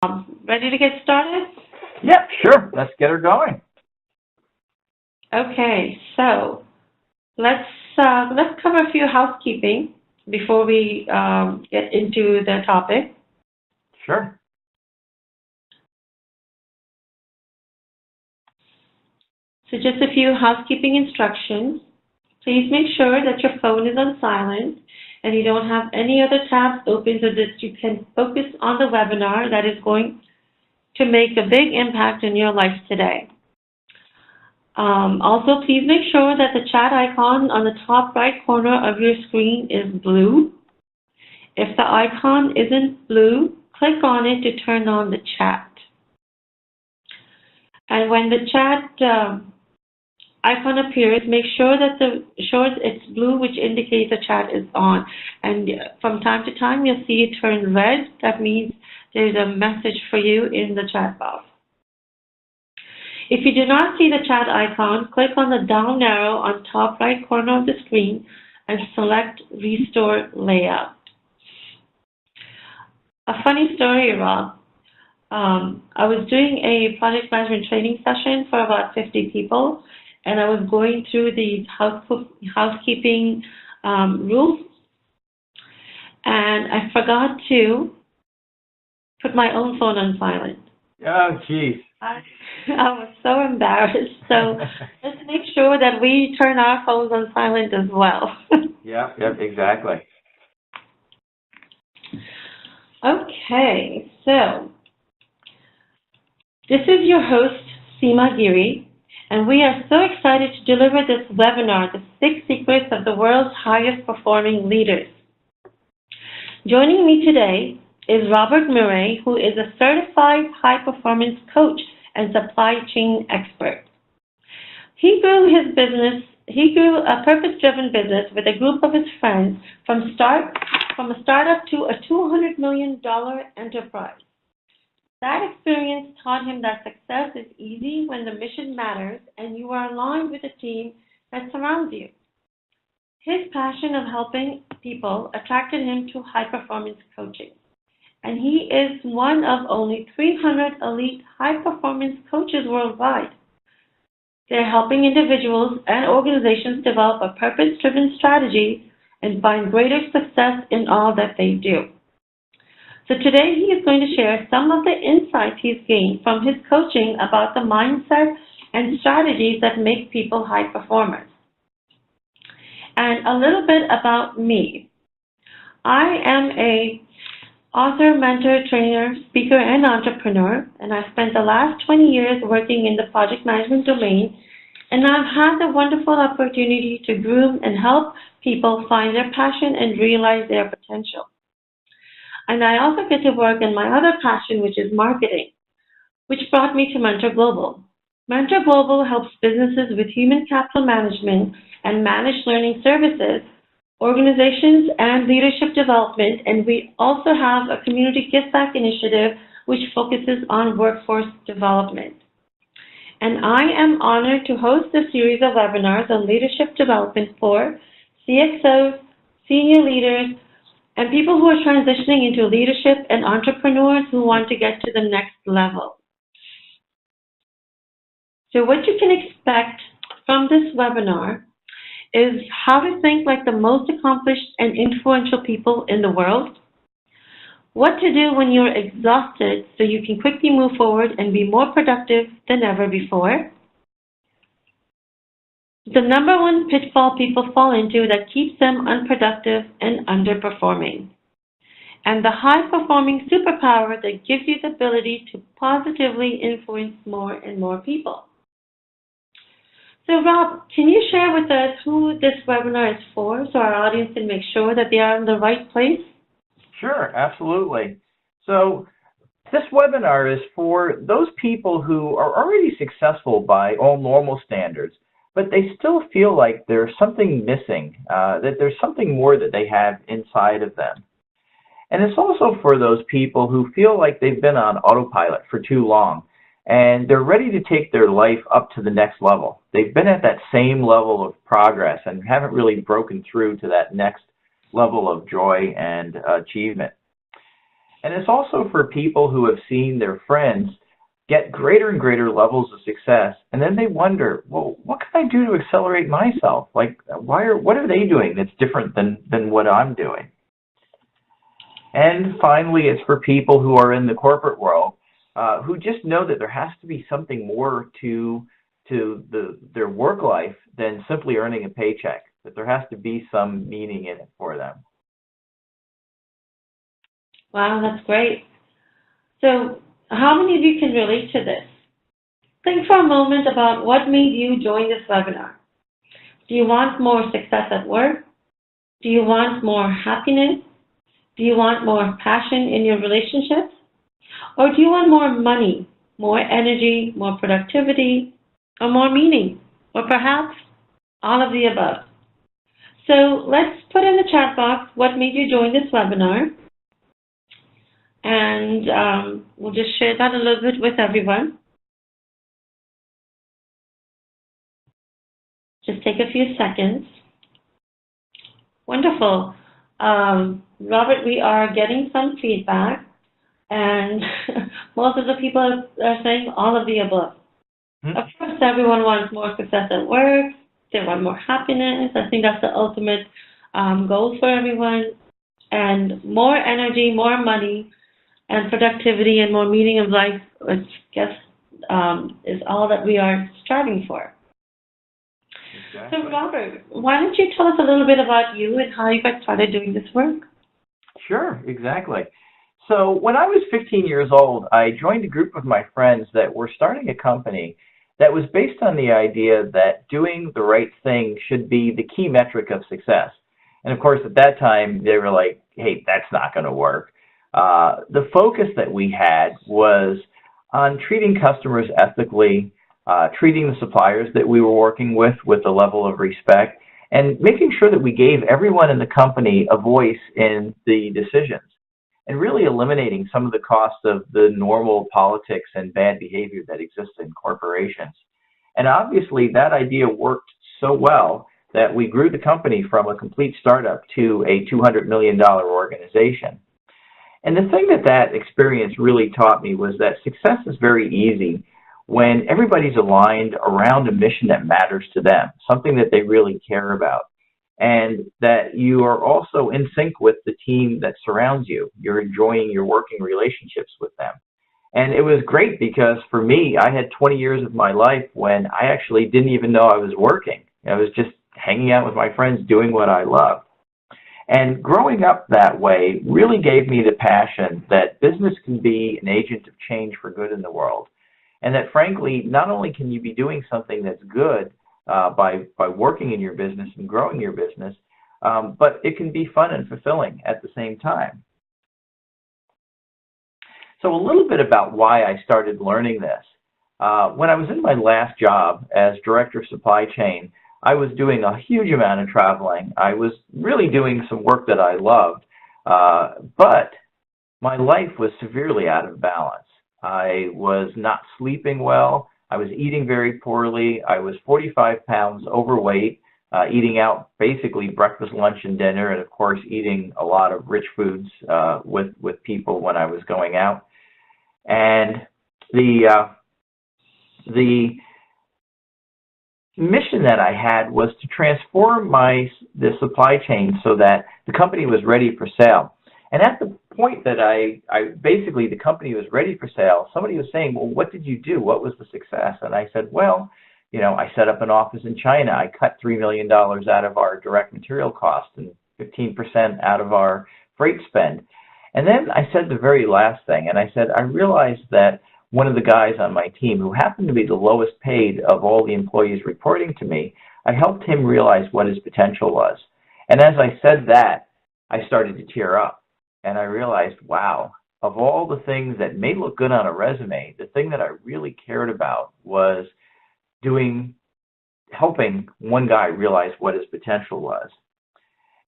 Ready to get started? Yep, sure. Let's get her going. Okay, so let's cover a few housekeeping before we get into the topic. Sure. So just a few housekeeping instructions. Please make sure that your phone is on silent and you don't have any other tabs open so that you can focus on the webinar that is going to make a big impact in your life today. Also, please make sure that the chat icon on the top right corner of your screen is blue. If the icon isn't blue, click on it to turn on the chat. And when the chat icon appears, make sure that it's blue, which indicates the chat is on. And from time to time, you'll see it turn red. That means there's a message for you in the chat box. If you do not see the chat icon, click on the down arrow on top right corner of the screen and select Restore Layout. A funny story, Rob. I was doing a project management training session for about 50 people, and I was going through the housekeeping rules, and I forgot to put my own phone on silent. Oh, geez. I was so embarrassed. So let's make sure that we turn our phones on silent as well. Yep, exactly. Okay, so this is your host, Seema Giri, and we are so excited to deliver this webinar, The 6 Secrets of the World's Highest Performing Leaders. Joining me today is Robert Murray, who is a certified high-performance coach and supply chain expert. He grew a purpose-driven business with a group of his friends from a startup to a $200 million enterprise. That experience taught him that success is easy when the mission matters and you are aligned with a team that surrounds you. His passion of helping people attracted him to high-performance coaching, and he is one of only 300 elite high-performance coaches worldwide. They're helping individuals and organizations develop a purpose-driven strategy and find greater success in all that they do. So today he is going to share some of the insights he's gained from his coaching about the mindset and strategies that make people high performers. And a little bit about me. I am a author, mentor, trainer, speaker, and entrepreneur, and I spent the last 20 years working in the project management domain, and I've had the wonderful opportunity to groom and help people find their passion and realize their potential. And I also get to work in my other passion, which is marketing, which brought me to Mentor Global. Mentor Global helps businesses with human capital management and managed learning services, organizations, and leadership development, and we also have a community give back initiative which focuses on workforce development. And I am honored to host a series of webinars on leadership development for CXOs, senior leaders, and people who are transitioning into leadership and entrepreneurs who want to get to the next level. So what you can expect from this webinar is how to think like the most accomplished and influential people in the world, what to do when you're exhausted so you can quickly move forward and be more productive than ever before, the #1 pitfall people fall into that keeps them unproductive and underperforming, and the high-performing superpower that gives you the ability to positively influence more and more people. So Rob, can you share with us who this webinar is for so our audience can make sure that they are in the right place? Sure, absolutely. So this webinar is for those people who are already successful by all normal standards, but they still feel like there's something missing, that there's something more that they have inside of them. And it's also for those people who feel like they've been on autopilot for too long, and they're ready to take their life up to the next level. They've been at that same level of progress and haven't really broken through to that next level of joy and achievement. And it's also for people who have seen their friends get greater and greater levels of success, and then they wonder, well, what can I do to accelerate myself? Like, what are they doing that's different than what I'm doing? And finally, it's for people who are in the corporate world who just know that there has to be something more to their work life than simply earning a paycheck, that there has to be some meaning in it for them. Wow, that's great. So, how many of you can relate to this? Think for a moment about what made you join this webinar. Do you want more success at work? Do you want more happiness? Do you want more passion in your relationships? Or do you want more money, more energy, more productivity, or more meaning? Or perhaps all of the above? So let's put in the chat box what made you join this webinar. And we'll just share that a little bit with everyone. Just take a few seconds. Wonderful. Robert, we are getting some feedback, and most of the people are saying all of the above. Of course, everyone wants more success at work. They want more happiness. I think that's the ultimate goal for everyone. And more energy, more money, and productivity, and more meaning of life, which I guess is all that we are striving for. Exactly. So, Robert, why don't you tell us a little bit about you and how you got started doing this work? Sure, exactly. So when I was 15 years old, I joined a group of my friends that were starting a company that was based on the idea that doing the right thing should be the key metric of success. And of course, at that time, they were like, hey, that's not going to work. The focus that we had was on treating customers ethically, treating the suppliers that we were working with a level of respect, and making sure that we gave everyone in the company a voice in the decisions, and really eliminating some of the costs of the normal politics and bad behavior that exists in corporations. And obviously, that idea worked so well that we grew the company from a complete startup to a $200 million organization. And the thing that experience really taught me was that success is very easy when everybody's aligned around a mission that matters to them, something that they really care about, and that you are also in sync with the team that surrounds you. You're enjoying your working relationships with them. And it was great because for me, I had 20 years of my life when I actually didn't even know I was working. I was just hanging out with my friends, doing what I loved. And growing up that way really gave me the passion that business can be an agent of change for good in the world. And that, frankly, not only can you be doing something that's good by working in your business and growing your business, but it can be fun and fulfilling at the same time. So a little bit about why I started learning this. When I was in my last job as director of supply chain, I was doing a huge amount of traveling. I was really doing some work that I loved, but my life was severely out of balance. I was not sleeping well. I was eating very poorly. I was 45 pounds overweight, eating out basically breakfast, lunch, and dinner, and of course eating a lot of rich foods with people when I was going out. And the mission that I had was to transform the supply chain so that the company was ready for sale. And at the point that basically the company was ready for sale, somebody was saying, well, what did you do? What was the success? And I said, well, I set up an office in China. I cut $3 million out of our direct material cost and 15% out of our freight spend. And then I said the very last thing, and I said, I realized that one of the guys on my team, who happened to be the lowest paid of all the employees reporting to me, I helped him realize what his potential was. And as I said that, I started to tear up. And I realized, wow, of all the things that may look good on a resume, the thing that I really cared about was helping one guy realize what his potential was.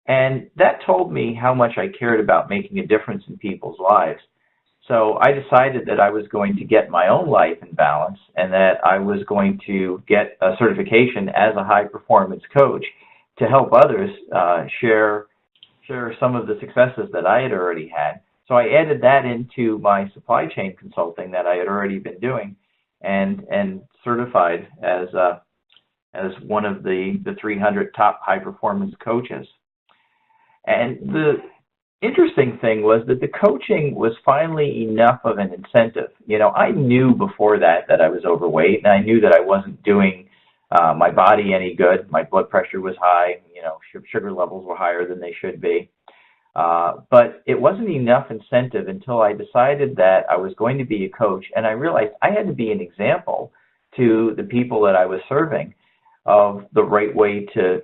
And that told me how much I cared about making a difference in people's lives. So I decided that I was going to get my own life in balance and that I was going to get a certification as a high-performance coach to help others share some of the successes that I had already had, So I added that into my supply chain consulting that I had already been doing, and certified as one of the 300 top high performance coaches. And the interesting thing was that the coaching was finally enough of an incentive. I knew before that I was overweight, and I knew that I wasn't doing my body any good. My blood pressure was high, sugar levels were higher than they should be. But it wasn't enough incentive until I decided that I was going to be a coach, and I realized I had to be an example to the people that I was serving of the right way to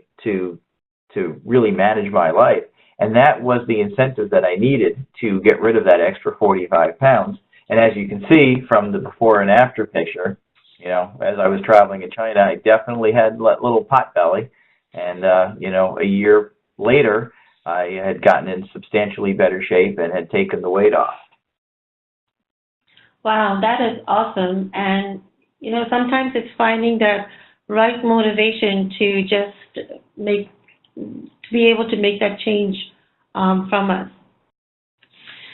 really manage my life. And that was the incentive that I needed to get rid of that extra 45 pounds. And as you can see from the before and after picture, as I was traveling in China, I definitely had a little pot belly. And, a year later, I had gotten in substantially better shape and had taken the weight off. Wow, that is awesome. And, sometimes it's finding the right motivation to just to be able to make that change from us.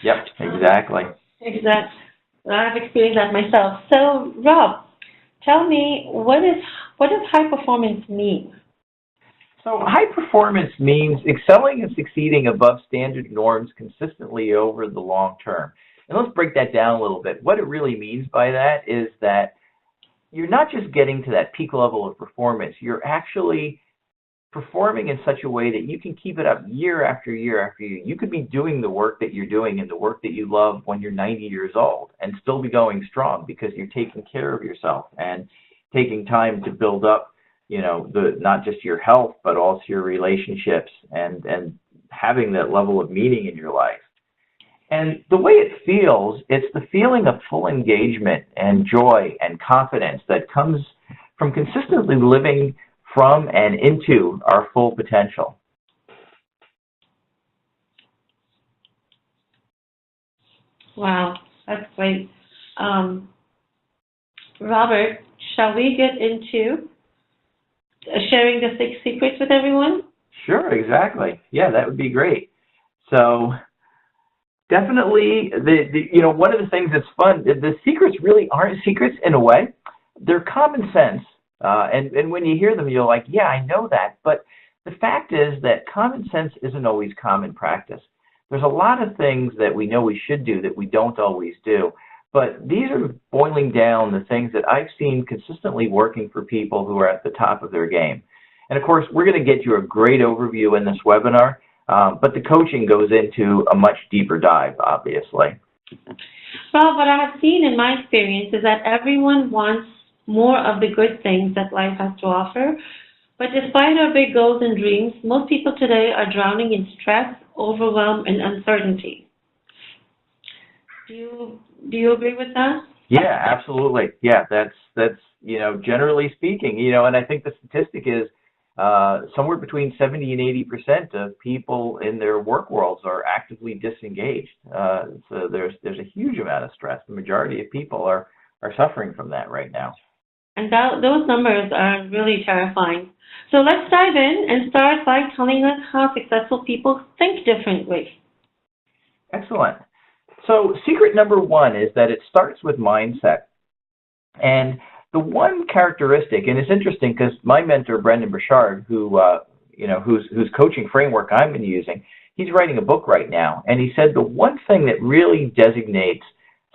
Yep, exactly. Exactly. I've experienced that myself. So, Rob, tell me, what does high performance mean? So high performance means excelling and succeeding above standard norms consistently over the long term. And let's break that down a little bit. What it really means by that is that you're not just getting to that peak level of performance, you're actually performing in such a way that you can keep it up year after year after year. You could be doing the work that you're doing and the work that you love when you're 90 years old and still be going strong because you're taking care of yourself and taking time to build up, not just your health, but also your relationships and having that level of meaning in your life. And the way it feels, it's the feeling of full engagement and joy and confidence that comes from consistently living from and into our full potential. Wow, that's great. Robert, shall we get into sharing the 6 secrets with everyone? Sure, exactly. Yeah, that would be great. So definitely, one of the things that's fun, the secrets really aren't secrets in a way. They're common sense. And when you hear them, you're like, yeah, I know that. But the fact is that common sense isn't always common practice. There's a lot of things that we know we should do that we don't always do. But these are boiling down the things that I've seen consistently working for people who are at the top of their game. And of course, we're going to get you a great overview in this webinar, but the coaching goes into a much deeper dive, obviously. Well, what I have seen in my experience is that everyone wants more of the good things that life has to offer. But despite our big goals and dreams, most people today are drowning in stress, overwhelm, and uncertainty. Do you agree with that? Yeah, absolutely. Yeah, that's generally speaking, and I think the statistic is somewhere between 70 and 80% of people in their work worlds are actively disengaged. So there's a huge amount of stress. The majority of people are suffering from that right now. And those numbers are really terrifying. So let's dive in and start by telling us how successful people think differently. Excellent. So secret number 1 is that it starts with mindset. And the one characteristic, and it's interesting because my mentor, Brendan Burchard, whose coaching framework I've been using, he's writing a book right now. And he said the one thing that really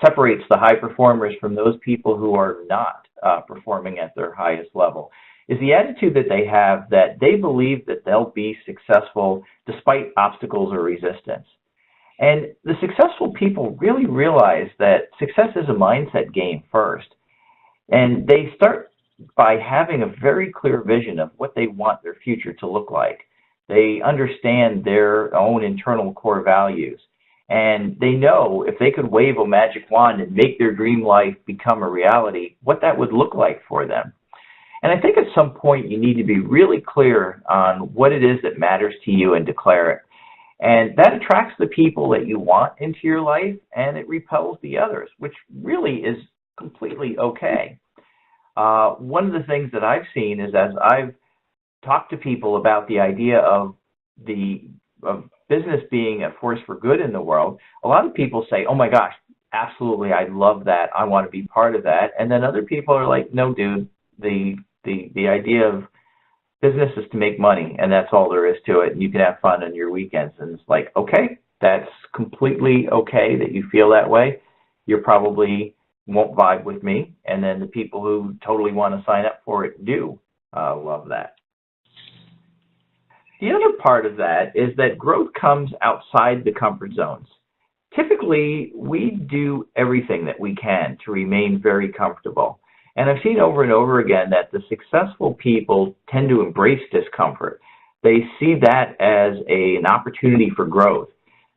separates the high performers from those people who are not performing at their highest level is the attitude that they have that they believe that they'll be successful despite obstacles or resistance. And the successful people really realize that success is a mindset game first. And they start by having a very clear vision of what they want their future to look like. They understand their own internal core values. And they know if they could wave a magic wand and make their dream life become a reality, what that would look like for them. And I think at some point you need to be really clear on what it is that matters to you and declare it. And that attracts the people that you want into your life, and it repels the others, which really is completely okay. One of the things that I've seen is as I've talked to people about the idea of business being a force for good in the world, a lot of people say, oh my gosh, absolutely, I love that. I want to be part of that. And then other people are like, no, dude, the idea of business is to make money, and that's all there is to it. And you can have fun on your weekends. And it's like, okay, that's completely okay that you feel that way. You probably won't vibe with me. And then the people who totally want to sign up for it do love that. The other part of that is that growth comes outside the comfort zones. Typically, we do everything that we can to remain very comfortable. And I've seen over and over again that the successful people tend to embrace discomfort. They see that as an opportunity for growth.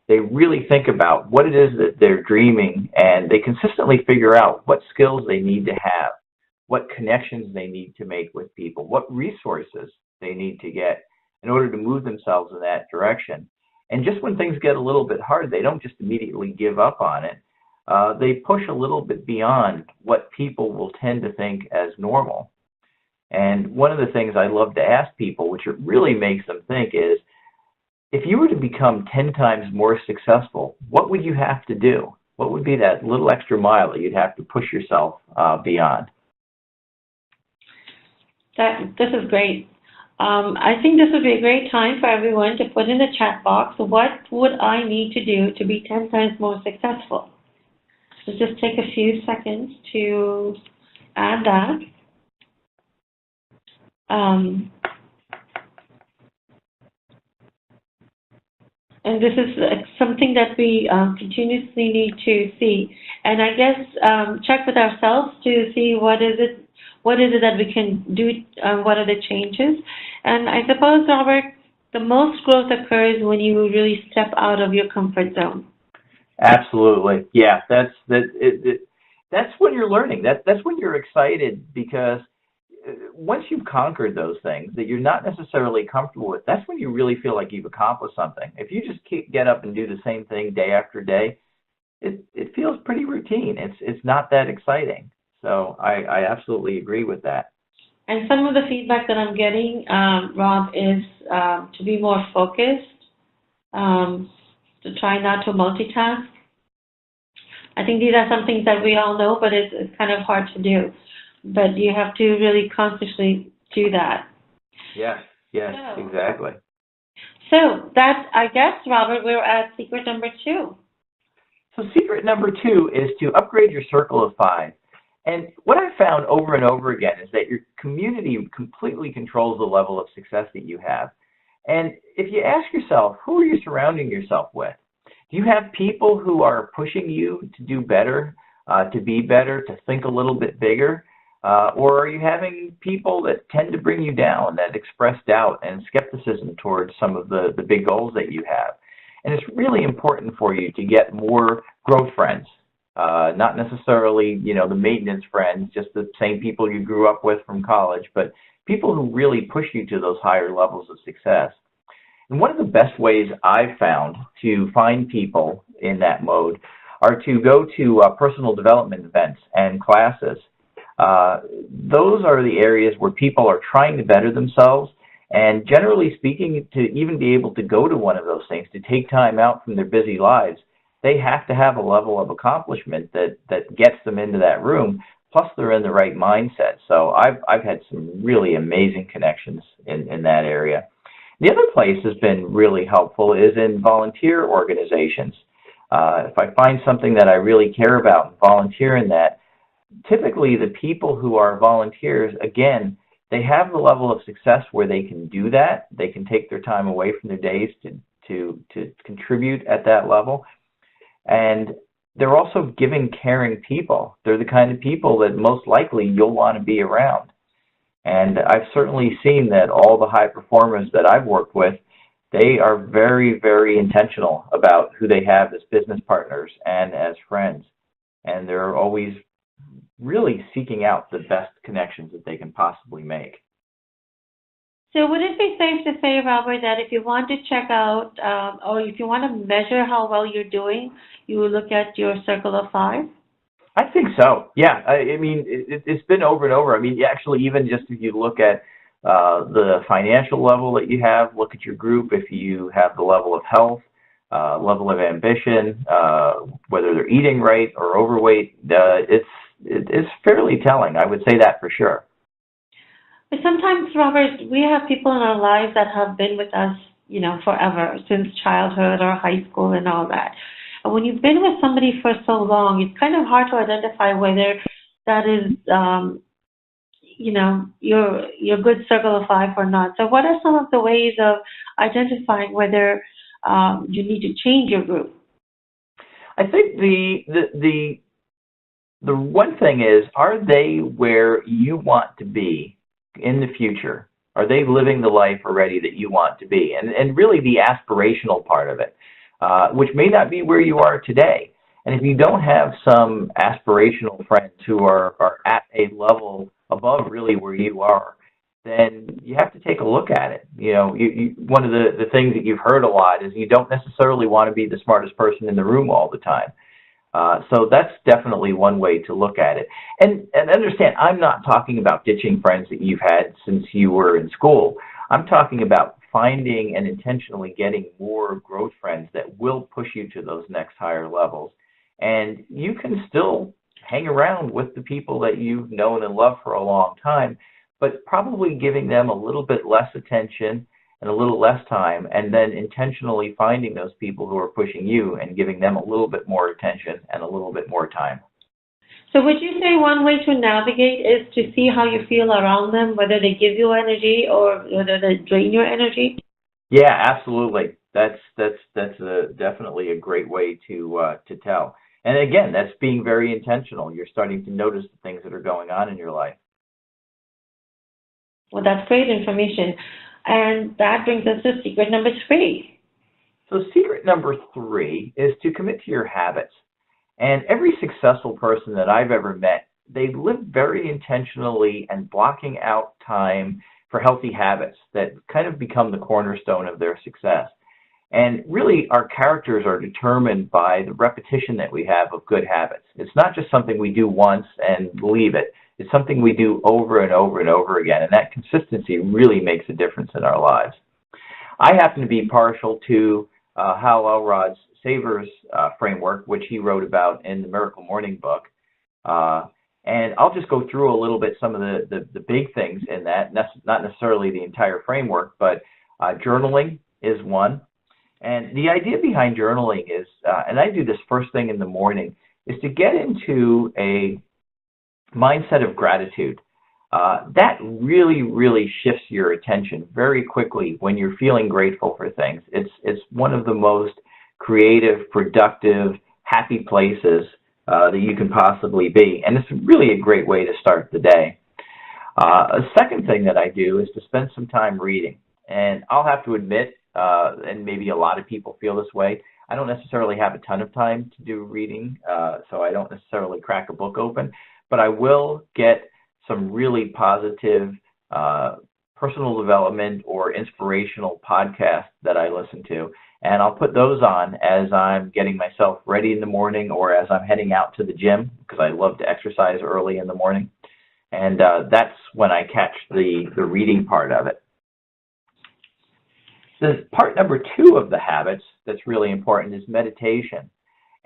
They really think about what it is that they're dreaming, and they consistently figure out what skills they need to have, what connections they need to make with people, what resources they need to get in order to move themselves in that direction. And just when things get a little bit hard, they don't just immediately give up on it. They push a little bit beyond what people will tend to think as normal. And one of the things I love to ask people, which it really makes them think, is if you were to become 10 times more successful, what would you have to do? What would be that little extra mile that you'd have to push yourself beyond? This is great. I think this would be a great time for everyone to put in the chat box, what would I need to do to be 10 times more successful? So just take a few seconds to add that. And this is something that we continuously need to see. And I guess check with ourselves to see what is it that we can do, what are the changes. And I suppose, Robert, the most growth occurs when you really step out of your comfort zone. Absolutely. Yeah, that's when you're learning. That's when you're excited, because once you've conquered those things that you're not necessarily comfortable with, that's when you really feel like you've accomplished something. If you just get up and do the same thing day after day, it feels pretty routine. It's not that exciting. So I absolutely agree with that. And some of the feedback that I'm getting, Rob, is to be more focused, to try not to multitask. I think these are some things that we all know, but it's kind of hard to do. But you have to really consciously do that. Yes, exactly. So that, I guess, Robert, we're at secret number 2. So secret number 2 is to upgrade your circle of 5. And what I've found over and over again is that your community completely controls the level of success that you have. And if you ask yourself, who are you surrounding yourself with? Do you have people who are pushing you to do better, to be better, to think a little bit bigger? Or are you having people that tend to bring you down, that express doubt and skepticism towards some of the big goals that you have? And it's really important for you to get more growth friends, not necessarily, the maintenance friends, just the same people you grew up with from college, but people who really push you to those higher levels of success. And one of the best ways I've found to find people in that mode are to go to personal development events and classes. Those are the areas where people are trying to better themselves, and generally speaking, to even be able to go to one of those things, to take time out from their busy lives, they have to have a level of accomplishment that gets them into that room, plus they're in the right mindset. So I've had some really amazing connections in that area. The other place has been really helpful is in volunteer organizations. If I find something that I really care about and volunteer in that, typically the people who are volunteers, again, they have the level of success where they can do that. They can take their time away from their days to contribute at that level. And they're also giving, caring people. They're the kind of people that most likely you'll want to be around. And I've certainly seen that all the high performers that I've worked with, they are very, very intentional about who they have as business partners and as friends. And they're always really seeking out the best connections that they can possibly make. So would it be safe to say, Robert, that if you want to check out or if you want to measure how well you're doing, you will look at your circle of 5? I think so. Yeah. I mean, it's been over and over. I mean, actually, even just if you look at the financial level that you have, look at your group if you have the level of health, level of ambition, whether they're eating right or overweight. It's fairly telling. I would say that for sure. But sometimes, Robert, we have people in our lives that have been with us, forever, since childhood or high school and all that. And when you've been with somebody for so long, it's kind of hard to identify whether that is, your good circle of life or not. So what are some of the ways of identifying whether you need to change your group? I think the one thing is, are they where you want to be in the future? Are they living the life already that you want to be? And really the aspirational part of it, which may not be where you are today. And if you don't have some aspirational friends who are at a level above really where you are, then you have to take a look at it. One of the things that you've heard a lot is you don't necessarily want to be the smartest person in the room all the time. So that's definitely one way to look at it. And understand, I'm not talking about ditching friends that you've had since you were in school. I'm talking about finding and intentionally getting more growth friends that will push you to those next higher levels. And you can still hang around with the people that you've known and loved for a long time, but probably giving them a little bit less attention and a little less time, and then intentionally finding those people who are pushing you and giving them a little bit more attention and a little bit more time. So would you say one way to navigate is to see how you feel around them, whether they give you energy or whether they drain your energy? Yeah, absolutely. That's definitely a great way to tell. And again, that's being very intentional. You're starting to notice the things that are going on in your life. Well, that's great information. And that brings us to secret number 3. So secret number 3 is to commit to your habits. And every successful person that I've ever met, they live very intentionally and blocking out time for healthy habits that kind of become the cornerstone of their success. And really, our characters are determined by the repetition that we have of good habits. It's not just something we do once and leave it. It's something we do over and over and over again, and that consistency really makes a difference in our lives. I happen to be partial to Hal Elrod's Savers framework, which he wrote about in the Miracle Morning book. And I'll just go through a little bit some of the big things in that, not necessarily the entire framework, but journaling is one. And the idea behind journaling is, and I do this first thing in the morning, is to get into a mindset of gratitude. That really, really shifts your attention very quickly when you're feeling grateful for things. It's one of the most creative, productive, happy places that you can possibly be. And it's really a great way to start the day. A second thing that I do is to spend some time reading. And I'll have to admit, and maybe a lot of people feel this way, I don't necessarily have a ton of time to do reading, so I don't necessarily crack a book open, but I will get some really positive personal development or inspirational podcasts that I listen to, and I'll put those on as I'm getting myself ready in the morning or as I'm heading out to the gym, because I love to exercise early in the morning, and that's when I catch the reading part of it. The part number 2 of the habits that's really important is meditation.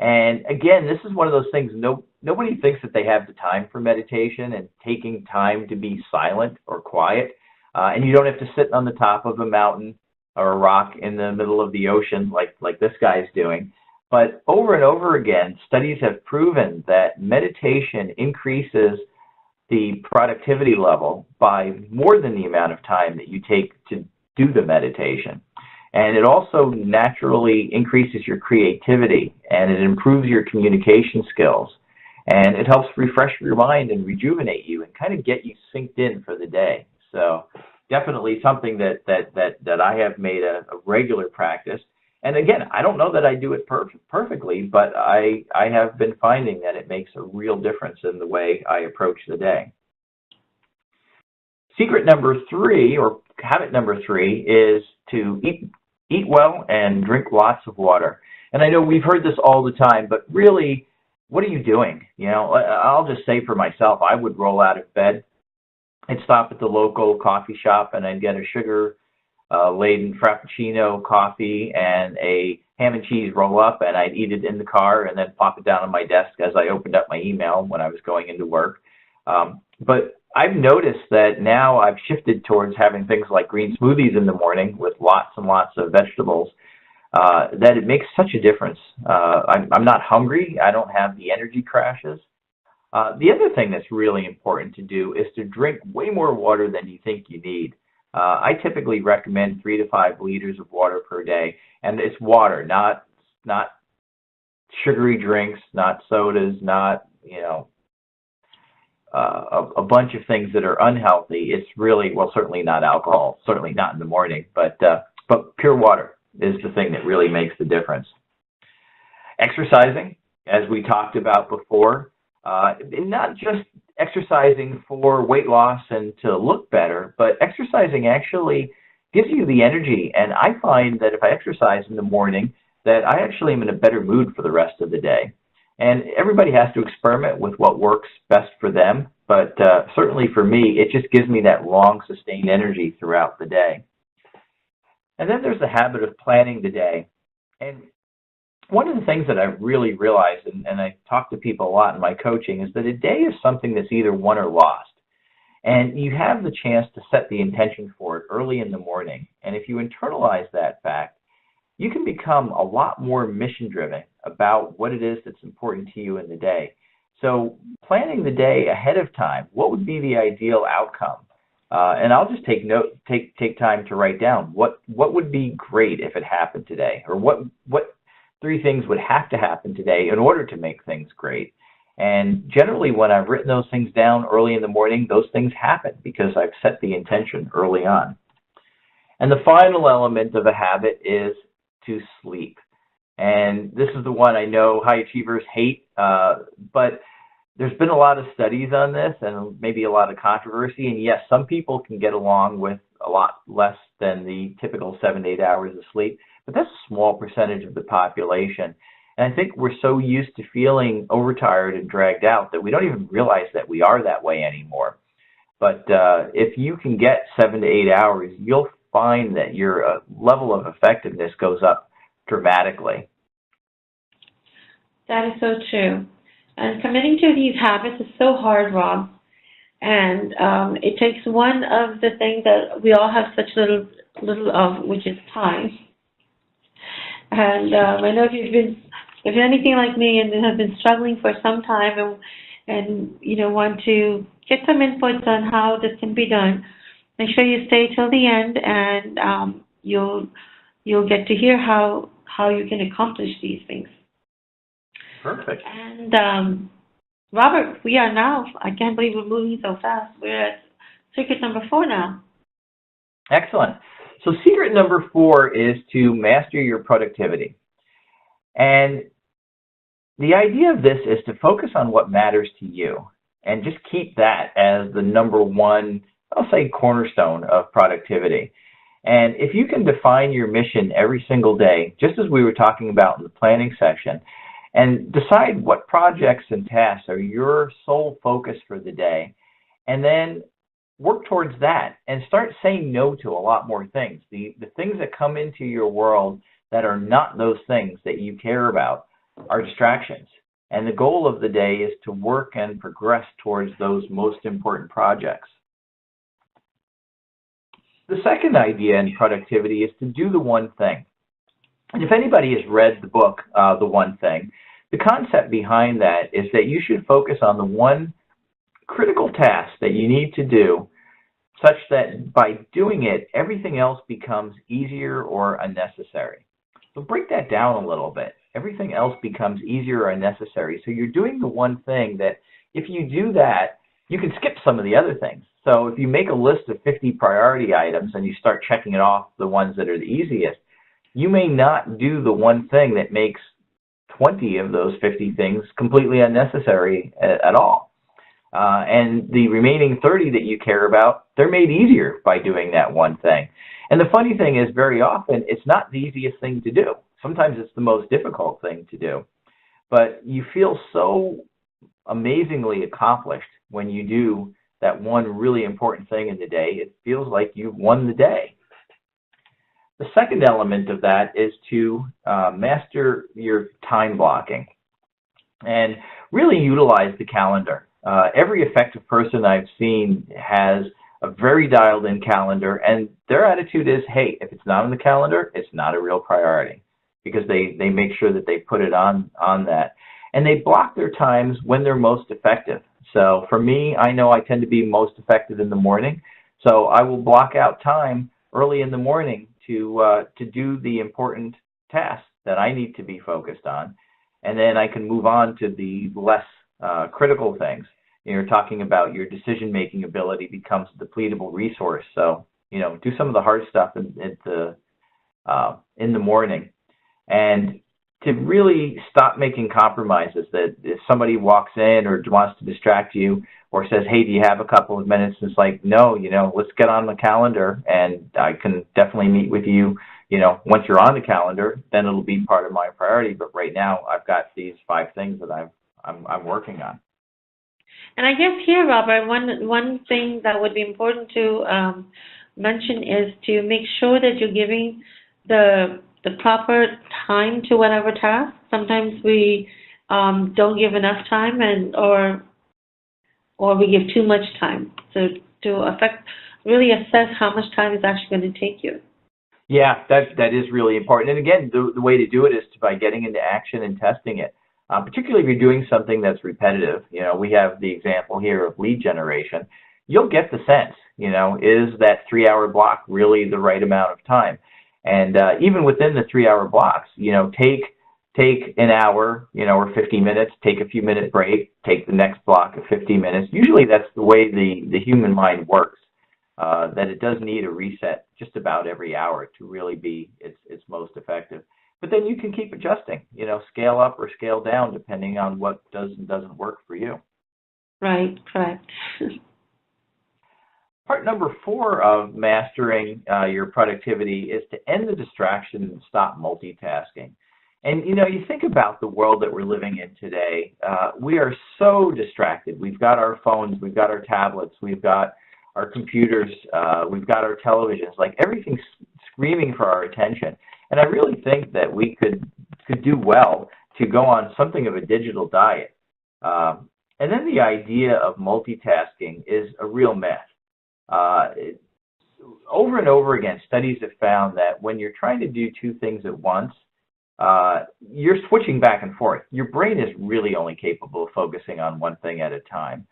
And again, this is one of those things, nobody thinks that they have the time for meditation and taking time to be silent or quiet. And you don't have to sit on the top of a mountain or a rock in the middle of the ocean like this guy's doing. But over and over again, studies have proven that meditation increases the productivity level by more than the amount of time that you take to do the meditation. And it also naturally increases your creativity, and it improves your communication skills, and it helps refresh your mind and rejuvenate you and kind of get you synced in for the day. So definitely something that I have made a regular practice. And again, I don't know that I do it perfectly, but I have been finding that it makes a real difference in the way I approach the day. Secret number 3, or habit number 3, is to eat well and drink lots of water. And I know we've heard this all the time, but really, what are you doing? I'll just say for myself, I would roll out of bed I'd stop at the local coffee shop and I'd get a sugar laden Frappuccino coffee and a ham and cheese roll up, and I'd eat it in the car and then plop it down on my desk as I opened up my email when I was going into work. But I've noticed that now I've shifted towards having things like green smoothies in the morning with lots and lots of vegetables, that it makes such a difference. I'm not hungry. I don't have the energy crashes. The other thing that's really important to do is to drink way more water than you think you need. I typically recommend 3 to 5 liters of water per day, and it's water, not sugary drinks, not sodas, not a bunch of things that are unhealthy. It's really, well, certainly not alcohol, certainly not in the morning, but pure water is the thing that really makes the difference. Exercising, as we talked about before, not just exercising for weight loss and to look better, but exercising actually gives you the energy. And I find that if I exercise in the morning, that I actually am in a better mood for the rest of the day. And everybody has to experiment with what works best for them, but certainly for me, it just gives me that long, sustained energy throughout the day. And then there's the habit of planning the day. And one of the things that I've really realized, and I talk to people a lot in my coaching, is that a day is something that's either won or lost. And you have the chance to set the intention for it early in the morning. And if you internalize that fact, you can become a lot more mission-driven about what it is that's important to you in the day. So planning the day ahead of time, what would be the ideal outcome? And I'll just take time to write down what would be great if it happened today, or what 3 things would have to happen today in order to make things great. And generally, when I've written those things down early in the morning, those things happen because I've set the intention early on. And the final element of a habit is to sleep. And this is the one I know high achievers hate, but there's been a lot of studies on this and maybe a lot of controversy. And yes, some people can get along with a lot less than the typical 7 to 8 hours of sleep, but that's a small percentage of the population. And I think we're so used to feeling overtired and dragged out that we don't even realize that we are that way anymore. But if you can get 7 to 8 hours, you'll find that your level of effectiveness goes up dramatically. That is so true. And committing to these habits is so hard, Rob. And it takes one of the things that we all have such little of, which is time. And I know if you're anything like me and have been struggling for some time and want to get some inputs on how this can be done, make sure you stay till the end, and you'll get to hear how you can accomplish these things. Perfect. And Robert, we are now, I can't believe we're moving so fast. We're at secret number 4 now. Excellent. So secret number 4 is to master your productivity. And the idea of this is to focus on what matters to you and just keep that as the number one, I'll say, cornerstone of productivity. And if you can define your mission every single day, just as we were talking about in the planning section, and decide what projects and tasks are your sole focus for the day, and then work towards that and start saying no to a lot more things. The things that come into your world that are not those things that you care about are distractions. And the goal of the day is to work and progress towards those most important projects. The second idea in productivity is to do the one thing. And if anybody has read the book, The One Thing, the concept behind that is that you should focus on the one critical task that you need to do, such that by doing it, everything else becomes easier or unnecessary. So break that down a little bit. Everything else becomes easier or unnecessary. So you're doing the one thing that if you do that, you can skip some of the other things. So if you make a list of 50 priority items and you start checking it off the ones that are the easiest, you may not do the one thing that makes 20 of those 50 things completely unnecessary at all. And the remaining 30 that you care about, they're made easier by doing that one thing. And the funny thing is, very often, it's not the easiest thing to do. Sometimes it's the most difficult thing to do. But you feel so amazingly accomplished when you do that one really important thing in the day, it feels like you've won the day. The second element of that is to master your time blocking and really utilize the calendar. Every effective person I've seen has a very dialed in calendar, and their attitude is, hey, if it's not on the calendar, it's not a real priority, because they make sure that they put it on that. And they block their times when they're most effective. So for me, I know I tend to be most effective in the morning, so I will block out time early in the morning to do the important tasks that I need to be focused on, and then I can move on to the less critical things. You're talking about your decision-making ability becomes a depletable resource. So, do some of the hard stuff in the morning, and to really stop making compromises. That if somebody walks in or wants to distract you or says, hey, do you have a couple of minutes? It's like, no, let's get on the calendar, and I can definitely meet with you. Once you're on the calendar, then it'll be part of my priority. But right now, I've got these 5 things that I'm working on. And I guess here, Robert, one thing that would be important to mention is to make sure that you're giving the proper time to whatever task. Sometimes we don't give enough time, or we give too much time. So to really assess how much time is actually going to take you. Yeah, that is really important. And again, the way to do it is by getting into action and testing it. Particularly if you're doing something that's repetitive. We have the example here of lead generation. You'll get the sense, is that 3-hour block really the right amount of time? And even within the 3-hour blocks, take an hour, or 50 minutes, take a few minute break, take the next block of 50 minutes. Usually that's the way the human mind works, that it does need a reset just about every hour to really be its most effective. But then you can keep adjusting, scale up or scale down depending on what does and doesn't work for you. Right, correct. Part number 4 of mastering your productivity is to end the distraction and stop multitasking. And, you think about the world that we're living in today. We are so distracted. We've got our phones, we've got our tablets, we've got our computers, we've got our televisions, like everything's screaming for our attention. And I really think that we could do well to go on something of a digital diet. And then the idea of multitasking is a real myth. Over and over again, studies have found that when you're trying to do 2 things at once, you're switching back and forth. Your brain is really only capable of focusing on one thing at a time,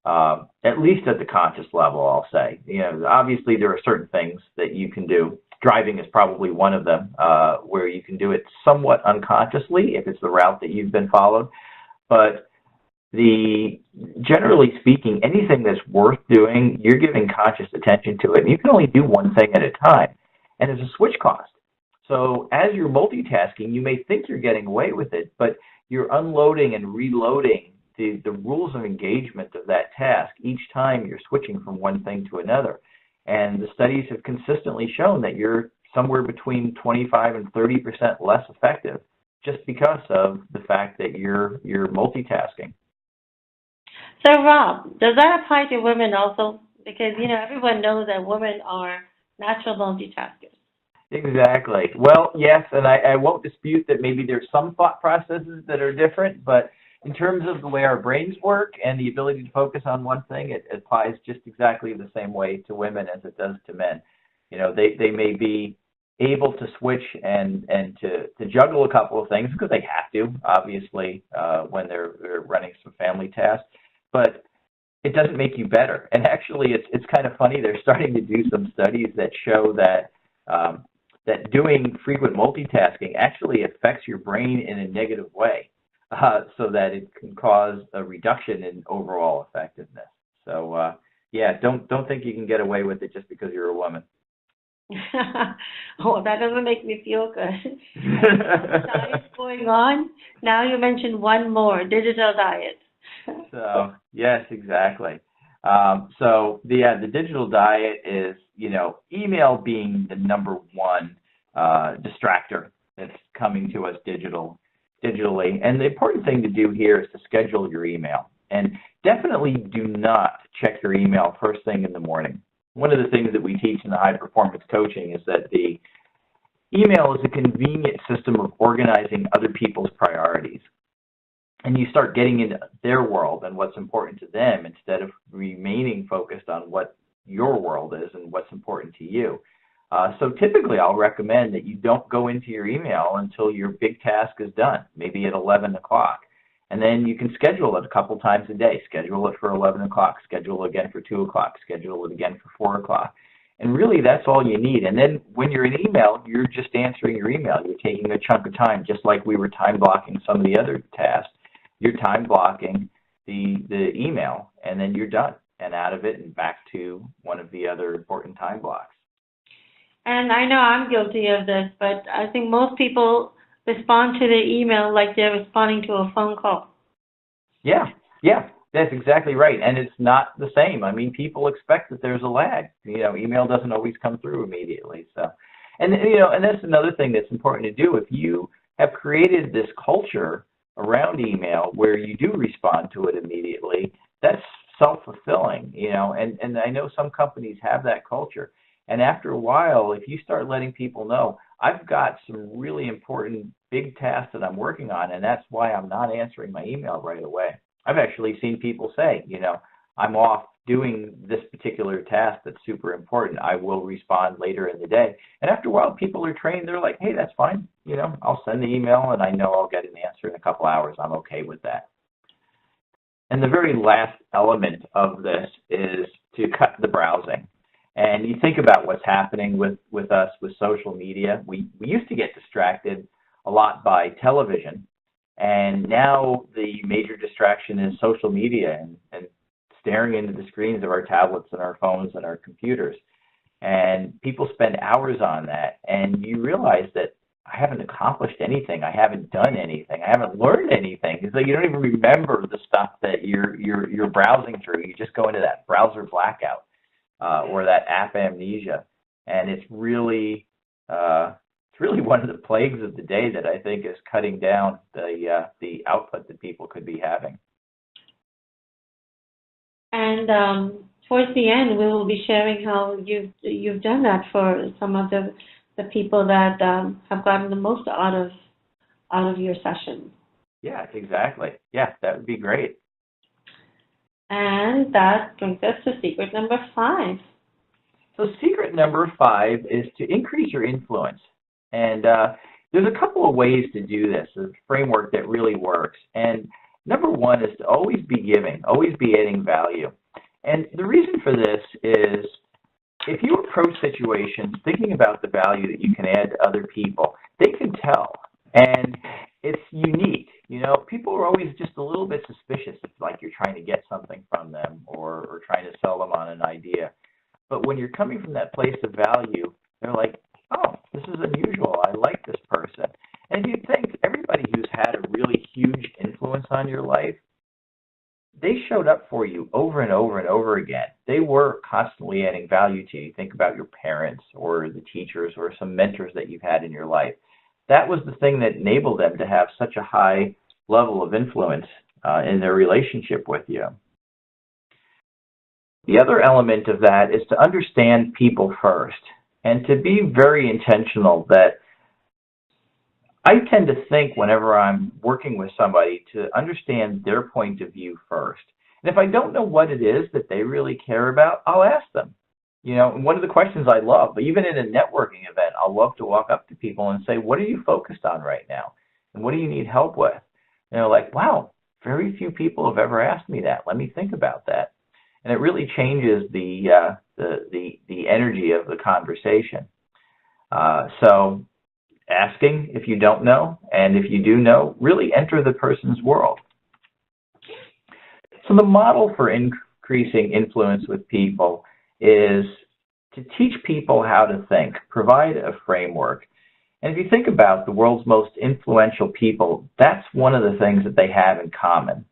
at least at the conscious level, I'll say. Obviously there are certain things that you can do. Driving is probably one of them, where you can do it somewhat unconsciously if it's the route that you've been followed. But generally speaking, anything that's worth doing, you're giving conscious attention to it. And you can only do one thing at a time, and there's a switch cost. So as you're multitasking, you may think you're getting away with it, but you're unloading and reloading the rules of engagement of that task each time you're switching from one thing to another. And the studies have consistently shown that you're somewhere between 25 and 30% less effective just because of the fact that you're multitasking. So, Rob, does that apply to women also? Because, everyone knows that women are natural multitaskers. Exactly. Well, yes, and I won't dispute that maybe there's some thought processes that are different, but in terms of the way our brains work and the ability to focus on one thing, it applies just exactly the same way to women as it does to men. They may be able to switch and to juggle a couple of things because they have to, obviously, when they're running some family tasks, but it doesn't make you better. And actually, it's kind of funny. They're starting to do some studies that show that that doing frequent multitasking actually affects your brain in a negative way, so that it can cause a reduction in overall effectiveness. So, don't think you can get away with it just because you're a woman. Oh, that doesn't make me feel good. Diets going on. Now you mentioned one more, digital diet. So, yes, exactly. The digital diet is, email being the number one distractor that's coming to us digitally. And the important thing to do here is to schedule your email. And definitely do not check your email first thing in the morning. One of the things that we teach in the high performance coaching is that the email is a convenient system of organizing other people's priorities. And you start getting into their world and what's important to them instead of remaining focused on what your world is and what's important to you. So typically I'll recommend that you don't go into your email until your big task is done, maybe at 11 o'clock. And then you can schedule it a couple times a day. Schedule it for 11 o'clock, schedule it again for 2 o'clock, schedule it again for 4 o'clock. And really, that's all you need. And then when you're in email, you're just answering your email. You're taking a chunk of time, just like we were time blocking some of the other tasks. You're time blocking the email, and then you're done and out of it and back to one of the other important time blocks. And I know I'm guilty of this, but I think most people respond to the email like they're responding to a phone call. Yeah, that's exactly right. And it's not the same. I mean, people expect that there's a lag. Email doesn't always come through immediately. So, and that's another thing that's important to do. If you have created this culture around email where you do respond to it immediately, that's self-fulfilling, and I know some companies have that culture. And after a while, if you start letting people know, I've got some really important big tasks that I'm working on, and that's why I'm not answering my email right away. I've actually seen people say, I'm off doing this particular task that's super important. I will respond later in the day. And after a while, people are trained. They're like, hey, that's fine. I'll send the email, and I know I'll get an answer in a couple hours. I'm okay with that. And the very last element of this is to cut the browsing. And you think about what's happening with us with social media. We used to get distracted a lot by television, and now the major distraction is social media and staring into the screens of our tablets and our phones and our computers. And people spend hours on that, and you realize that I haven't accomplished anything. I haven't done anything. I haven't learned anything. It's like you don't even remember the stuff that you're browsing through. You just go into that browser blackout. Or that app amnesia, and it's really one of the plagues of the day that I think is cutting down the output that people could be having. And towards the end, we will be sharing how you've done that for some of the people that have gotten the most out of your session. Yeah, exactly. Yeah, that would be great. And that brings us to secret number 5. So secret number 5 is to increase your influence. And there's a couple of ways to do this, a framework that really works. And number 1 is to always be giving, always be adding value. And the reason for this is if you approach situations thinking about the value that you can add to other people, they can tell. And it's unique. People are always just a little bit suspicious if like you're trying to get something from them or trying to sell them on an idea. But when you're coming from that place of value, they're like, oh, this is unusual. I like this person. And if you think everybody who's had a really huge influence on your life, they showed up for you over and over and over again. They were constantly adding value to you. Think about your parents or the teachers or some mentors that you've had in your life. That was the thing that enabled them to have such a high level of influence in their relationship with you. The other element of that is to understand people first and to be very intentional that I tend to think whenever I'm working with somebody to understand their point of view first. And if I don't know what it is that they really care about, I'll ask them. And one of the questions I love, but even in a networking event, I'll love to walk up to people and say, what are you focused on right now? And what do you need help with? And they're like, wow, very few people have ever asked me that. Let me think about that. And it really changes the energy of the conversation. So asking if you don't know, and if you do know, really enter the person's world. So the model for increasing influence with people is to teach people how to think, provide a framework. And if you think about the world's most influential people, that's one of the things that they have in common.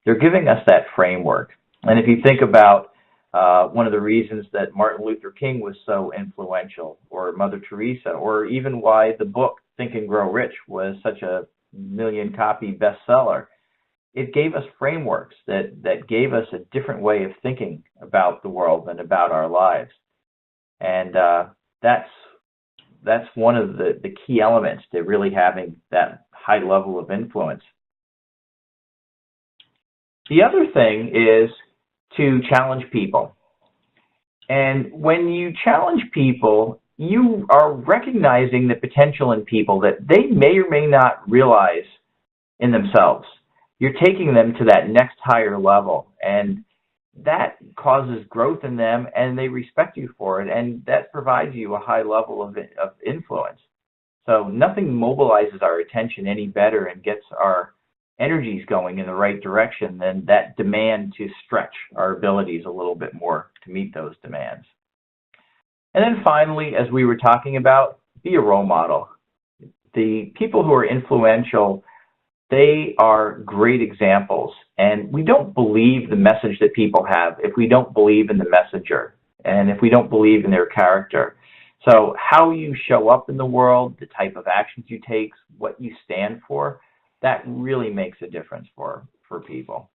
They're giving us that framework. And if you think about one of the reasons that Martin Luther King was so influential, or Mother Teresa, or even why the book Think and Grow Rich was such a million-copy bestseller, it gave us frameworks that gave us a different way of thinking about the world and about our lives. And that's one of the key elements to really having that high level of influence. The other thing is to challenge people. And when you challenge people, you are recognizing the potential in people that they may or may not realize in themselves. You're taking them to that next higher level, and that causes growth in them, and they respect you for it, and that provides you a high level of influence. So nothing mobilizes our attention any better and gets our energies going in the right direction than that demand to stretch our abilities a little bit more to meet those demands. And then finally, as we were talking about, be a role model. The people who are influential, they are great examples, and we don't believe the message that people have if we don't believe in the messenger and if we don't believe in their character. So how you show up in the world, the type of actions you take, what you stand for, that really makes a difference for people.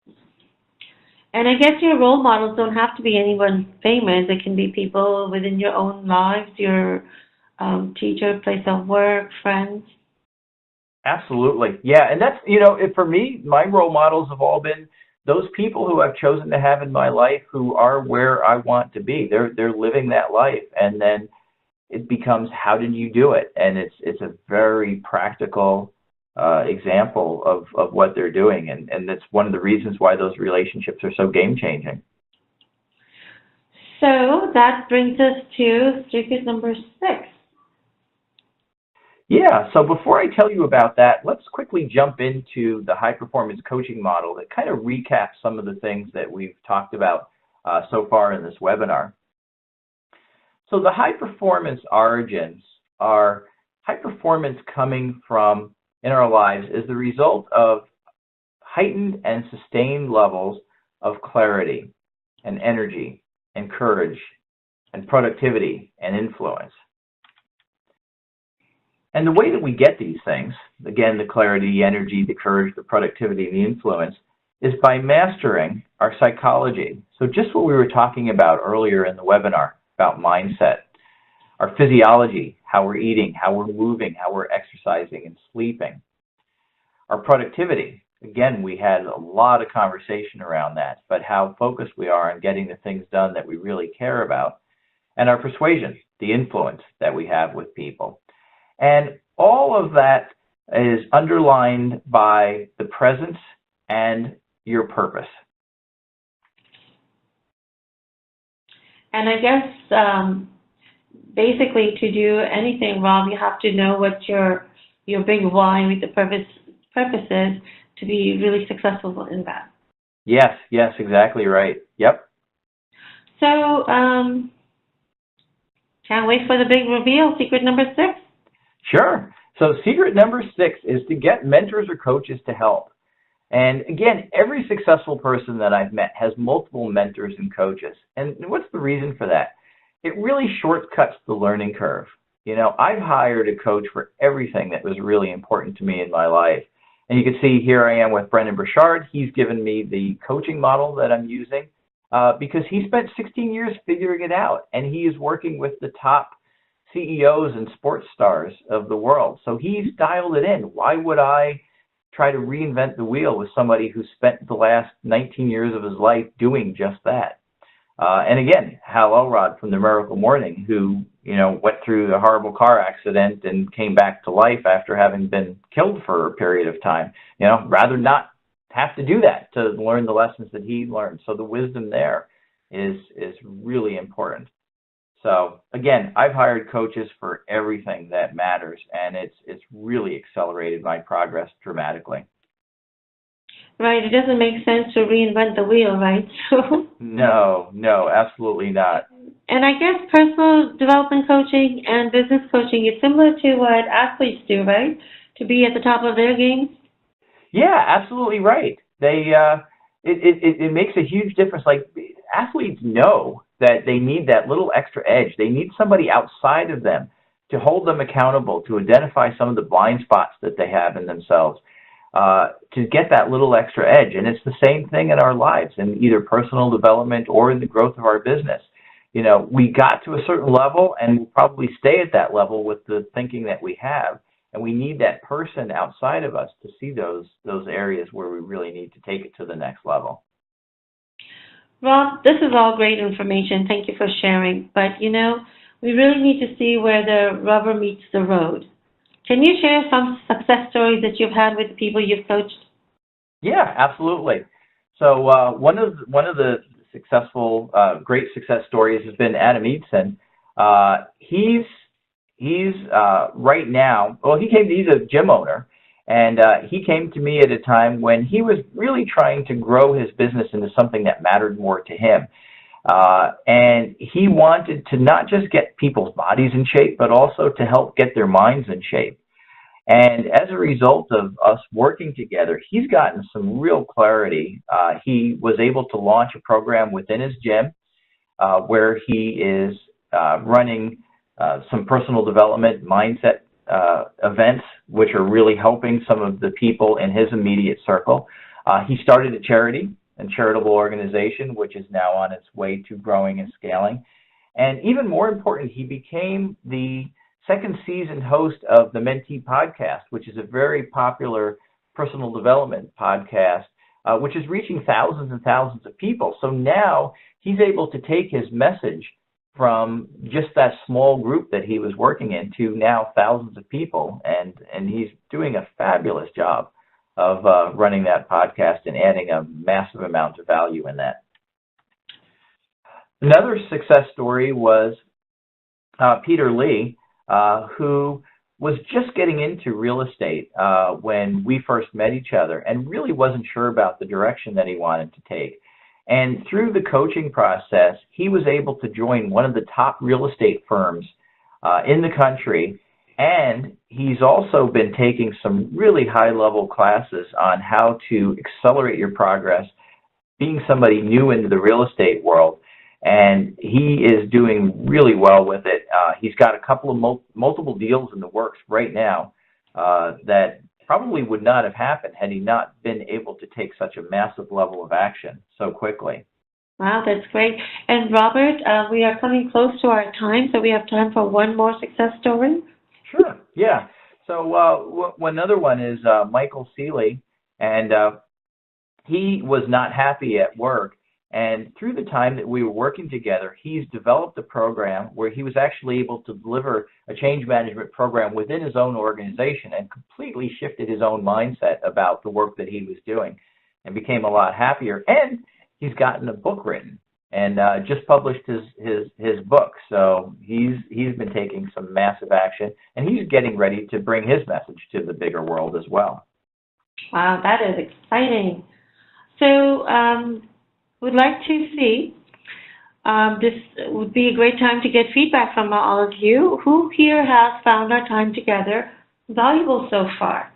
And I guess your role models don't have to be anyone famous. It can be people within your own lives, your teacher, place of work, friends. Absolutely. Yeah, and that's, for me, my role models have all been those people who I've chosen to have in my life who are where I want to be. They're living that life, and then it becomes, how did you do it? And it's a very practical example of what they're doing, and that's one of the reasons why those relationships are so game-changing. So that brings us to secret number 6. Yeah, so before I tell you about that, let's quickly jump into the high-performance coaching model that kind of recaps some of the things that we've talked about so far in this webinar. So the high-performance origins are high performance coming from in our lives is the result of heightened and sustained levels of clarity and energy and courage and productivity and influence. And the way that we get these things, again, the clarity, the energy, the courage, the productivity, and the influence, is by mastering our psychology. So just what we were talking about earlier in the webinar about mindset, our physiology, how we're eating, how we're moving, how we're exercising and sleeping. Our productivity, again, we had a lot of conversation around that, but how focused we are on getting the things done that we really care about. And our persuasion, the influence that we have with people. And all of that is underlined by the presence and your purpose. And I guess basically to do anything, Rob, you have to know what your big why with the purpose is to be really successful in that. Yes, exactly right. Yep. So can't wait for the big reveal, secret number 6. Sure. So secret number 6 is to get mentors or coaches to help. And again, every successful person that I've met has multiple mentors and coaches. And what's the reason for that? It really shortcuts the learning curve. I've hired a coach for everything that was really important to me in my life. And you can see here I am with Brendan Burchard. He's given me the coaching model that I'm using because he spent 16 years figuring it out. And he is working with the top CEOs and sports stars of the world. So he's dialed it in. Why would I try to reinvent the wheel with somebody who spent the last 19 years of his life doing just that? And again, Hal Elrod from the Miracle Morning, who went through a horrible car accident and came back to life after having been killed for a period of time. Rather not have to do that to learn the lessons that he learned. So the wisdom there is really important. So again, I've hired coaches for everything that matters, and it's really accelerated my progress dramatically. Right, it doesn't make sense to reinvent the wheel, right? No, absolutely not. And I guess personal development coaching and business coaching is similar to what athletes do, right? To be at the top of their game. Yeah, absolutely right. They it makes a huge difference. Like, athletes know that they need that little extra edge. They need somebody outside of them to hold them accountable, to identify some of the blind spots that they have in themselves. to get that little extra edge. And it's the same thing in our lives, in either personal development or in the growth of our business. You know, we got to a certain level and we'll probably stay at that level with the thinking that we have. And we need that person outside of us to see those areas where we really need to take it to the next level. Rob, this is all great information. Thank you for sharing. But, we really need to see where the rubber meets the road. Can you share some success stories that you've had with people you've coached? Yeah, absolutely. So one of the successful, great success stories has been Adam Eidson. He's right now. Well, he's a gym owner, and he came to me at a time when he was really trying to grow his business into something that mattered more to him. And he wanted to not just get people's bodies in shape, but also to help get their minds in shape. And as a result of us working together, he's gotten some real clarity. He was able to launch a program within his gym where he is running some personal development mindset events, which are really helping some of the people in his immediate circle. He started a charity and charitable organization, which is now on its way to growing and scaling. And even more important, he became the second season host of the Mentee podcast, which is a very popular personal development podcast, which is reaching thousands and thousands of people. So now he's able to take his message from just that small group that he was working in to now thousands of people. And he's doing a fabulous job of running that podcast and adding a massive amount of value in that. Another success story was Peter Lee, who was just getting into real estate when we first met each other and really wasn't sure about the direction that he wanted to take. And through the coaching process, he was able to join one of the top real estate firms in the country. And he's also been taking some really high-level classes on how to accelerate your progress, being somebody new into the real estate world. And he is doing really well with it. He's got a couple of multiple deals in the works right now that probably would not have happened had he not been able to take such a massive level of action so quickly. Wow, that's great. And Robert, we are coming close to our time, so we have time for one more success story. Sure, yeah. So another one is Michael Seeley, and he was not happy at work. And through the time that we were working together, he's developed a program where he was actually able to deliver a change management program within his own organization and completely shifted his own mindset about the work that he was doing and became a lot happier. And he's gotten a book written and just published his book. So he's been taking some massive action, and he's getting ready to bring his message to the bigger world as well. Wow, that is exciting. So we'd like to see, this would be a great time to get feedback from all of you. Who here has found our time together valuable so far?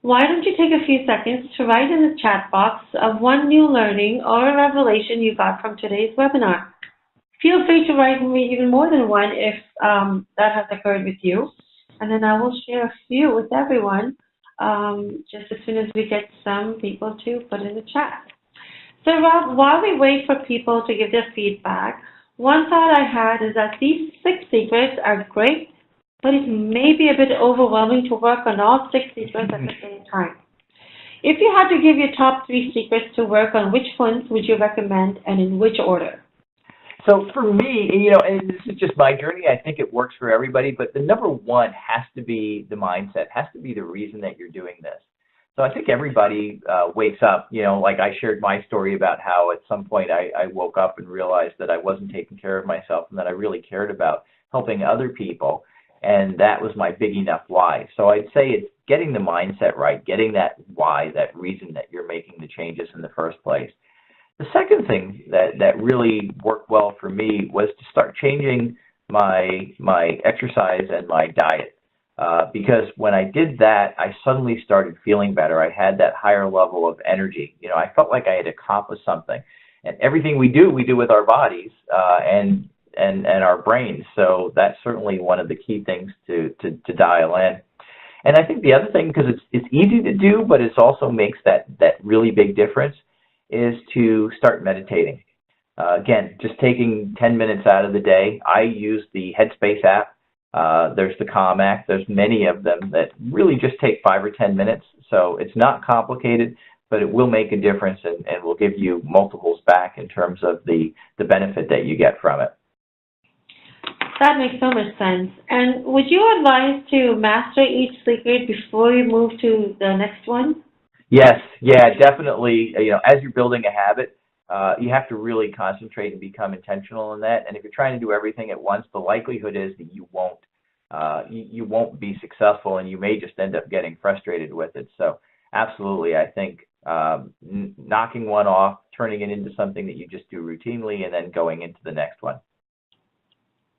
Why don't you take a few seconds to write in the chat box of one new learning or a revelation you got from today's webinar. Feel free to write me even more than one if that has occurred with you. And then I will share a few with everyone just as soon as we get some people to put in the chat. So Rob, while we wait for people to give their feedback, one thought I had is that these 6 secrets are great, but it may be a bit overwhelming to work on all 6 secrets at the same time. If you had to give your top 3 secrets to work on, which ones would you recommend and in which order? So for me, and this is just my journey, I think it works for everybody, but the number one has to be the mindset, has to be the reason that you're doing this. So I think everybody wakes up, like I shared my story about how at some point I woke up and realized that I wasn't taking care of myself and that I really cared about helping other people. And that was my big enough why. So I'd say it's getting the mindset right, getting that why, that reason that you're making the changes in the first place. The second thing that really worked well for me was to start changing my exercise and my diet. Because when I did that, I suddenly started feeling better. I had that higher level of energy. I felt like I had accomplished something. And everything we do with our bodies and our brains. So that's certainly one of the key things to dial in. And I think the other thing, because it's easy to do, but it also makes that really big difference, is to start meditating. Again, just taking 10 minutes out of the day. I use the Headspace app. There's the Calm app. There's many of them that really just take 5 or 10 minutes. So it's not complicated, but it will make a difference and will give you multiples back in terms of the benefit that you get from it. That makes so much sense. And would you advise to master each secret before you move to the next one? Yes, yeah, definitely. As you're building a habit, you have to really concentrate and become intentional in that. And if you're trying to do everything at once, the likelihood is that you won't be successful, and you may just end up getting frustrated with it. So, absolutely, I think knocking one off, turning it into something that you just do routinely, and then going into the next one.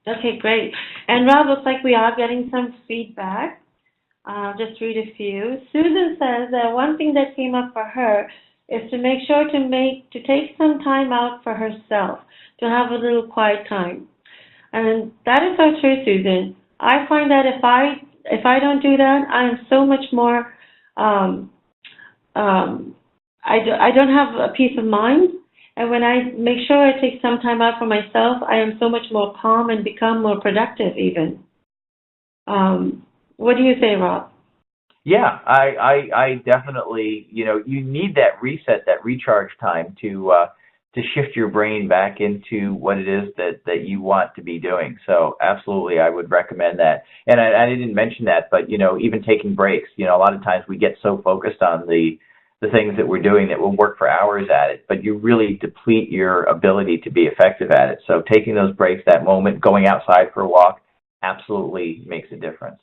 Okay, great. And Rob, looks like we are getting some feedback. Just read a few. Susan says that one thing that came up for her is to make sure to take some time out for herself, to have a little quiet time. And that is so true, Susan. I find that if I don't do that, I am so much more I don't have a peace of mind. And when I make sure I take some time out for myself, I am so much more calm and become more productive even. What do you say, Rob? Yeah, I definitely, you need that reset, that recharge time to shift your brain back into what it is that you want to be doing. So absolutely, I would recommend that. And I didn't mention that, but even taking breaks. A lot of times we get so focused on the things that we're doing that we'll work for hours at it, but you really deplete your ability to be effective at it. So taking those breaks, that moment, going outside for a walk, absolutely makes a difference.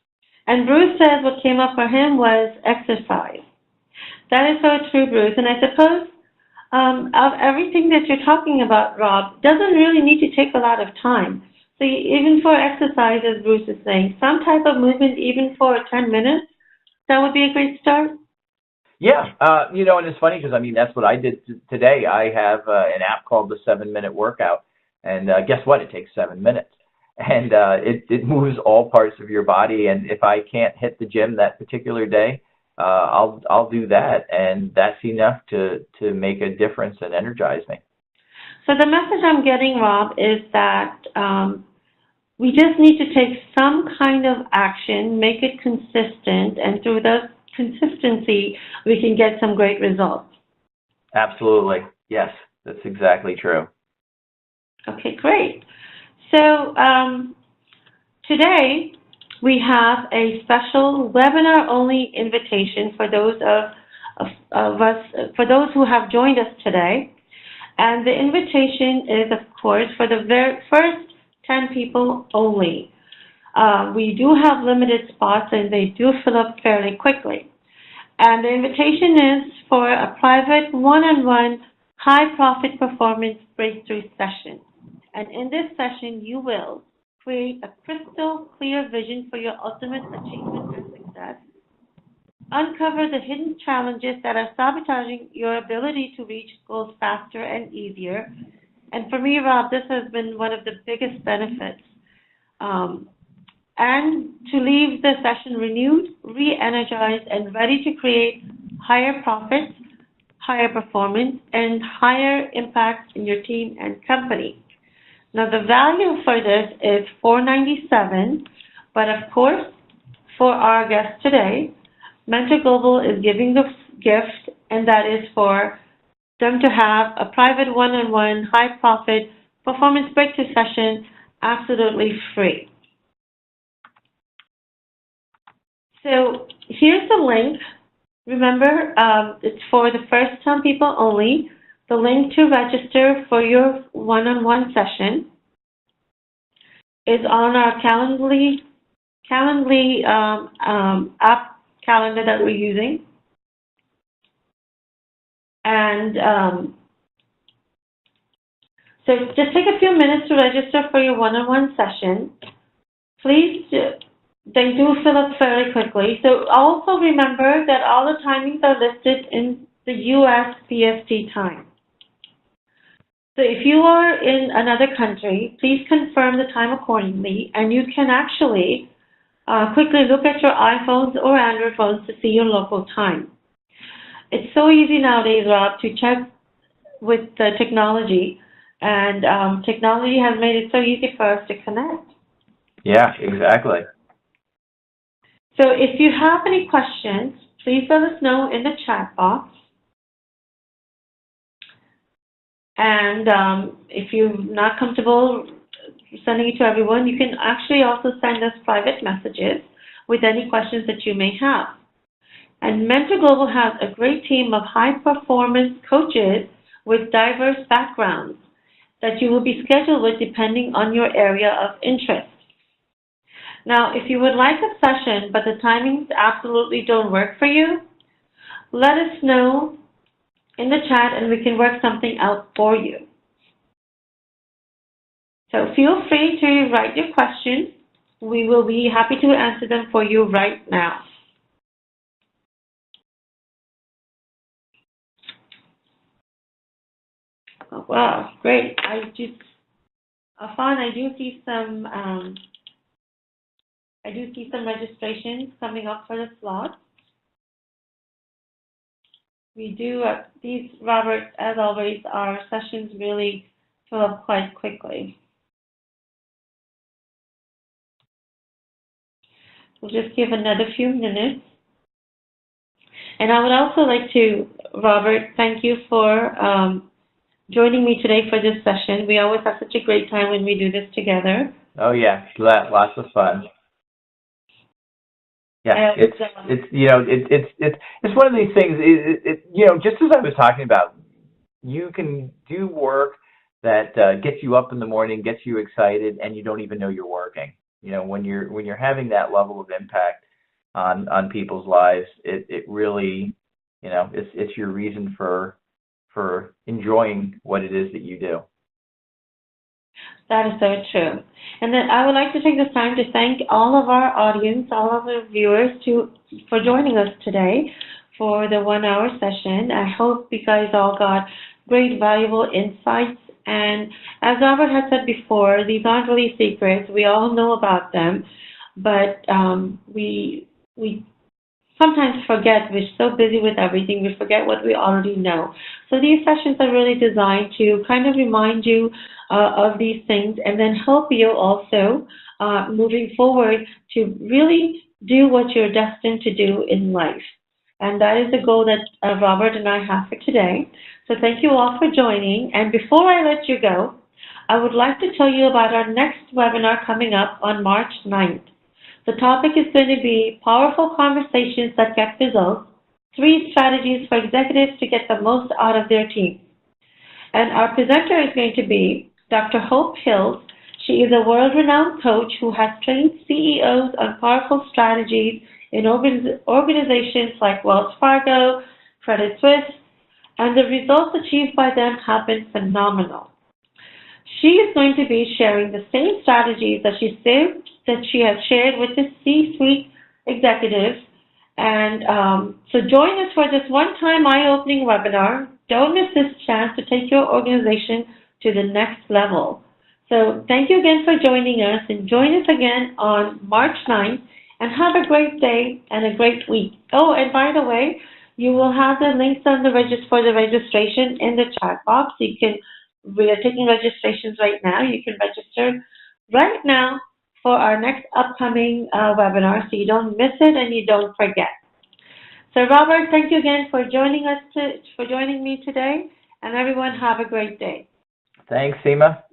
And Bruce says what came up for him was exercise. That is so true, Bruce. And I suppose of everything that you're talking about, Rob, doesn't really need to take a lot of time. So even for exercise, as Bruce is saying, some type of movement, even for 10 minutes, that would be a great start. Yeah, and it's funny because, that's what I did today. I have an app called the 7-Minute Workout, and guess what? It takes 7 minutes. And it moves all parts of your body, and if I can't hit the gym that particular day, I'll do that, and that's enough to make a difference and energize me. So the message I'm getting, Rob, is that we just need to take some kind of action, make it consistent, and through the consistency, we can get some great results. Absolutely. Yes, that's exactly true. Okay, great. So today we have a special webinar-only invitation for those of us, for those who have joined us today. And the invitation is, of course, for the very first 10 people only. We do have limited spots, and they do fill up fairly quickly. And the invitation is for a private one-on-one high-profit performance breakthrough session. And in this session, you will create a crystal clear vision for your ultimate achievement and success, uncover the hidden challenges that are sabotaging your ability to reach goals faster and easier. And for me, Rob, this has been one of the biggest benefits. And to leave the session renewed, re-energized, and ready to create higher profits, higher performance, and higher impact in your team and company. Now, the value for this is $497, but of course, for our guest today, Mentor Global is giving the gift, and that is for them to have a private one-on-one high-profit performance breakthrough session absolutely free. So here's the link. Remember, it's for the first 10 people only. The link to register for your one-on-one session is on our Calendly app calendar that we're using. And so just take a few minutes to register for your one-on-one session. Please, they do fill up fairly quickly. So also remember that all the timings are listed in the US PST time. So if you are in another country, please confirm the time accordingly, and you can actually quickly look at your iPhones or Android phones to see your local time. It's so easy nowadays, Rob, to check with the technology, and technology has made it so easy for us to connect. Yeah, exactly. So if you have any questions, please let us know in the chat box. And if you're not comfortable sending it to everyone, you can actually also send us private messages with any questions that you may have. And Mentor Global has a great team of high-performance coaches with diverse backgrounds that you will be scheduled with depending on your area of interest. Now, if you would like a session but the timings absolutely don't work for you, let us know in the chat and we can work something out for you. So feel free to write your questions. We will be happy to answer them for you right now. Oh, wow, great. Afan, I do see some registrations coming up for the slot. We do these, Robert, as always, our sessions really fill up quite quickly. We'll just give another few minutes. And I would also like to, Robert, thank you for joining me today for this session. We always have such a great time when we do this together. Oh yeah, lots of fun. Yeah, it's one of these things. Just as I was talking about, you can do work that gets you up in the morning, gets you excited, and you don't even know you're working. When you're having that level of impact on people's lives, it really, it's your reason for enjoying what it is that you do. That is so true. And then I would like to take this time to thank all of our audience, all of our viewers for joining us today for the 1-hour session. I hope you guys all got great, valuable insights. And as Robert had said before, these aren't really secrets. We all know about them, but we sometimes forget. We're so busy with everything, we forget what we already know. So these sessions are really designed to kind of remind you of these things and then help you also moving forward to really do what you're destined to do in life. And that is the goal that Robert and I have for today. So thank you all for joining. And before I let you go, I would like to tell you about our next webinar coming up on March 9th. The topic is going to be Powerful Conversations That Get Results, 3 Strategies for Executives to Get the Most Out of Their Team. And our presenter is going to be Dr. Hope Hills. She is a world-renowned coach who has trained CEOs on powerful strategies in organizations like Wells Fargo, Credit Suisse, and the results achieved by them have been phenomenal. She is going to be sharing the same strategies that she has shared with the C-suite executives. And so join us for this one-time eye-opening webinar. Don't miss this chance to take your organization to the next level. So thank you again for joining us, and join us again on March 9th, and have a great day and a great week. Oh, and by the way, you will have the links on for the registration in the chat box. We are taking registrations right now. You can register right now for our next upcoming webinar, so you don't miss it and you don't forget. So Robert, thank you again for joining me today, and everyone have a great day. Thanks, Seema.